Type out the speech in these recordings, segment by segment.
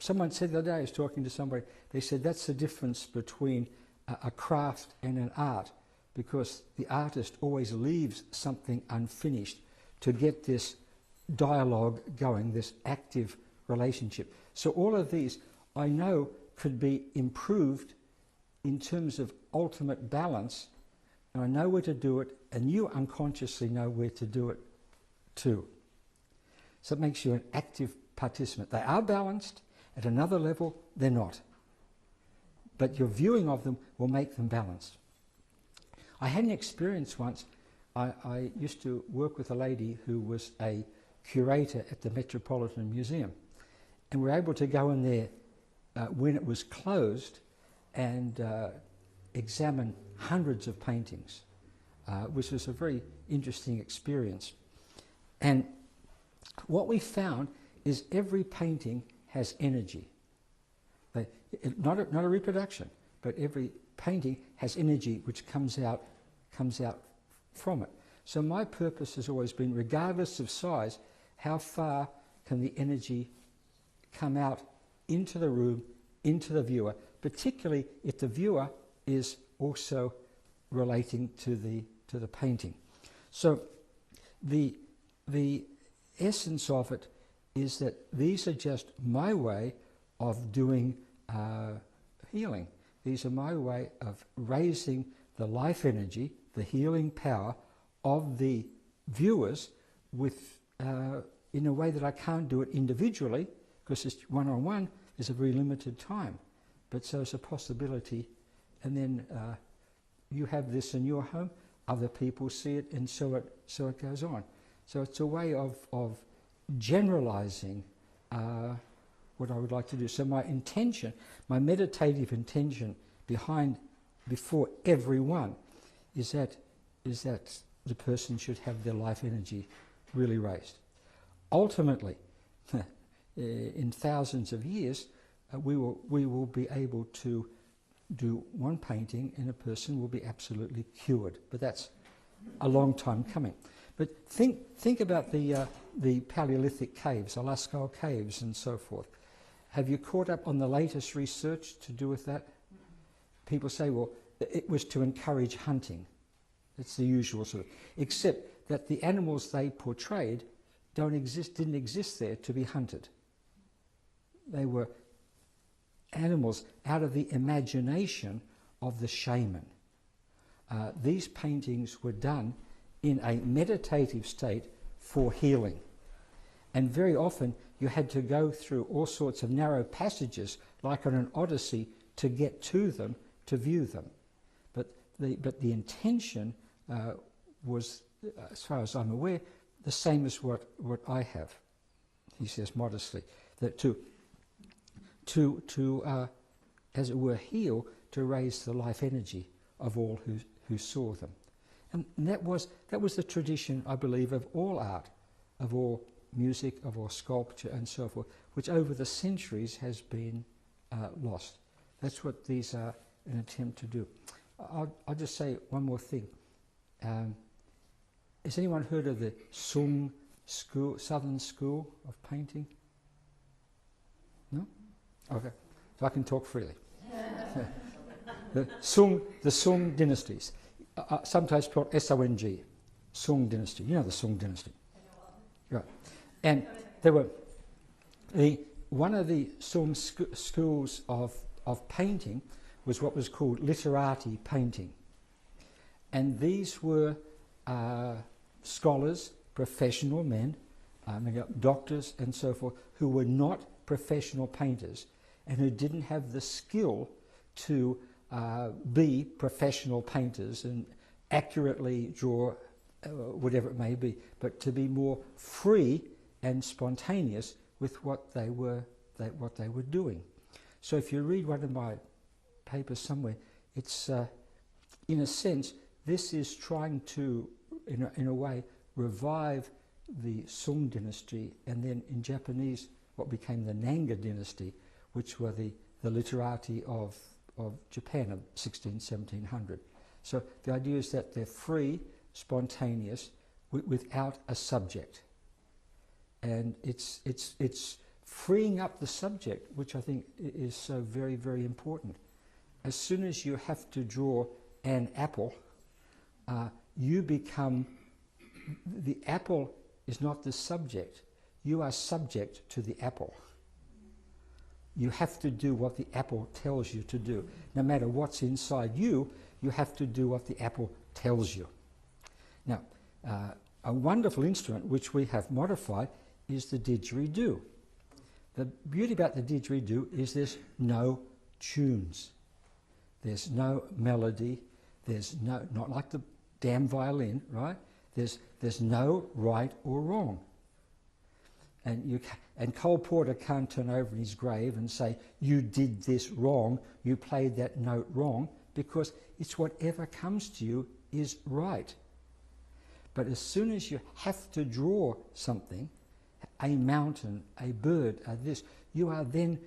someone said the other day, I was talking to somebody, they said that's the difference between a craft and an art, because the artist always leaves something unfinished to get this dialogue going, this active relationship. So all of these, I know, could be improved in terms of ultimate balance, and I know where to do it, and you unconsciously know where to do it too. So it makes you an active participant. They are balanced. At another level, they're not. But your viewing of them will make them balanced. I had an experience once. I used to work with a lady who was a curator at the Metropolitan Museum, and we were able to go in there when it was closed and examine hundreds of paintings, which was a very interesting experience. And what we found is every painting has energy. Not a reproduction, but every painting has energy which comes out from it. So my purpose has always been, regardless of size, how far can the energy come out into the room, into the viewer, particularly if the viewer is also relating to the painting. So the essence of it is that these are just my way of doing healing. These are my way of raising the life energy, the healing power of the viewers with in a way that I can't do it individually, because it's one-on-one, there's a very limited time. But so it's a possibility, and then you have this in your home, other people see it, and so it goes on. So it's a way of generalizing what I would like to do. So my intention, my meditative intention before everyone is that the person should have their life energy really raised. Ultimately, in thousands of years, we will be able to do one painting and a person will be absolutely cured. But that's a long time coming. But think about the Paleolithic caves, the Lascaux caves and so forth. Have you caught up on the latest research to do with that? People say, well, it was to encourage hunting. It's the usual sort of, except that the animals they portrayed didn't exist there to be hunted. They were animals out of the imagination of the shaman. These paintings were done in a meditative state for healing. And very often you had to go through all sorts of narrow passages, like on an odyssey, to get to them, to view them. But the intention was, as far as I'm aware, the same as what I have, he says modestly, that to as it were, heal, to raise the life energy of all who saw them. And that was the tradition, I believe, of all art, of all music, of all sculpture and so forth, which over the centuries has been lost. That's what these are an attempt to do. I'll just say one more thing. Has anyone heard of the Sung School, Southern School of Painting? No? Okay, so I can talk freely. The Sung dynasties, sometimes spelled S-O-N-G, Sung dynasty. You know the Sung dynasty, right? And there were one of the Sung schools of painting was what was called literati painting, and these were scholars, professional men, doctors and so forth, who were not professional painters and who didn't have the skill to be professional painters and accurately draw whatever it may be, but to be more free and spontaneous with what they were doing. So if you read one of my papers somewhere, it's in a sense this is trying to in a way revive the Sung dynasty, and then in Japanese what became the Nanga dynasty, which were the literati of Japan of 1700. So the idea is that they're free, spontaneous, without a subject, and it's freeing up the subject, which I think is so very, very important. As soon as you have to draw an apple, you become, the apple is not the subject. You are subject to the apple. You have to do what the apple tells you to do. No matter what's inside you, you have to do what the apple tells you. Now, a wonderful instrument which we have modified is the didgeridoo. The beauty about the didgeridoo is there's no tunes. There's no melody. There's no, not like the damn violin, right? There's no right or wrong. And Cole Porter can't turn over in his grave and say, you did this wrong, you played that note wrong, because it's whatever comes to you is right. But as soon as you have to draw something, a mountain, a bird, this, you are then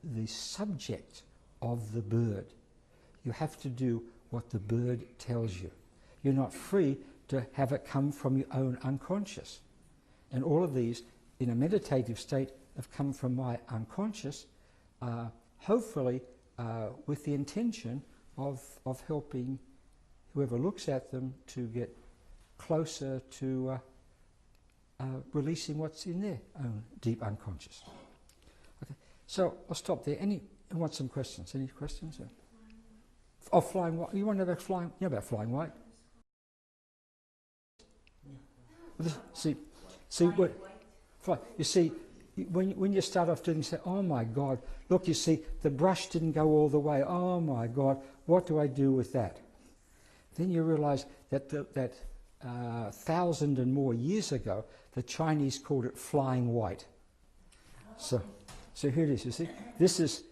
the subject of the bird. You have to do what the bird tells you. You're not free to have it come from your own unconscious. And all of these, in a meditative state, have come from my unconscious, hopefully with the intention of helping whoever looks at them to get closer to releasing what's in their own deep unconscious. Okay, so I'll stop there. Who wants some questions? Any questions? Oh, flying white. You want to know about flying? You know about flying white? Yeah. See what? You see, when you start off doing, you say, "Oh my God! Look, you see, the brush didn't go all the way. Oh my God! What do I do with that?" Then you realise that 1,000 and more years ago, the Chinese called it flying white. So here it is. You see, this is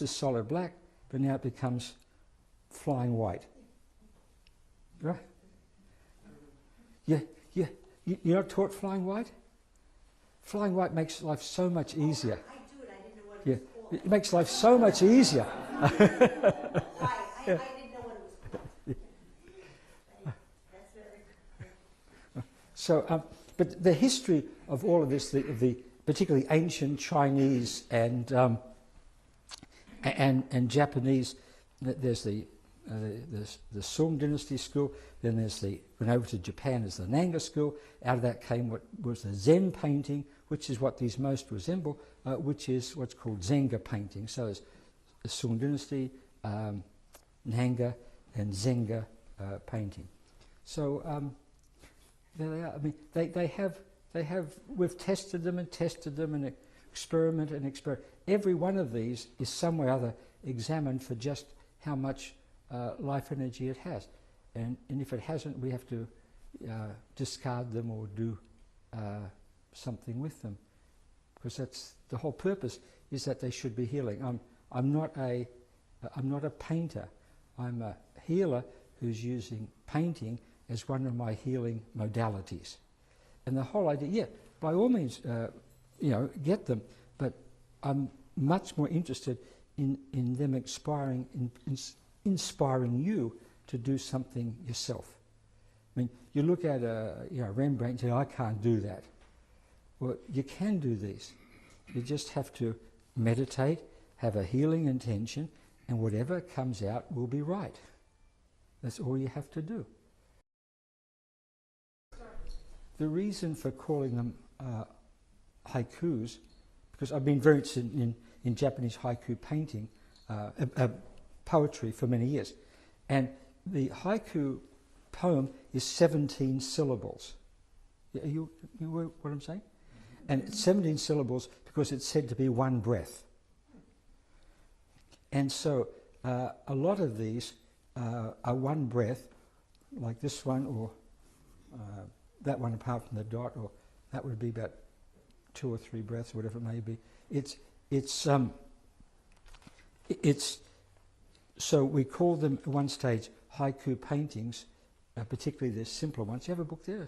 solid black, but now it becomes flying white. Right? You're not taught flying white? Flying white makes life so much easier. I do it. I didn't know what it was called. It makes life so much easier. I didn't know what it was called. That's very. So, but the history of all of this, the particularly ancient Chinese and Japanese, there's the Song Dynasty school. Then went over to Japan as the Nanga school. Out of that came what was the Zen painting, which is what these most resemble, which is what's called Zenga painting. So there's the Song Dynasty, Nanga, and Zenga painting. So there they are. I mean, they have. We've tested them and experiment. Every one of these is some way or other examined for just how much life energy it has. And if it hasn't, we have to discard them or do something with them, because that's the whole purpose, is that they should be healing. I'm not a painter. I'm a healer who's using painting as one of my healing modalities. And the whole idea, yeah, by all means, get them, but I'm much more interested in them inspiring you to do something yourself. I mean, you look at Rembrandt and say, I can't do that. Well, you can do these. You just have to meditate, have a healing intention, and whatever comes out will be right. That's all you have to do. The reason for calling them haikus, because I've been very interested in Japanese haiku painting, poetry for many years. And the haiku poem is 17 syllables. You know what I'm saying? And it's 17 syllables because it's said to be one breath. And so a lot of these are one breath, like this one, or that one apart from the dot, or that would be about 2 or 3 breaths, or whatever it may be. So we call them at one stage haiku paintings, particularly the simpler ones. You have a book there?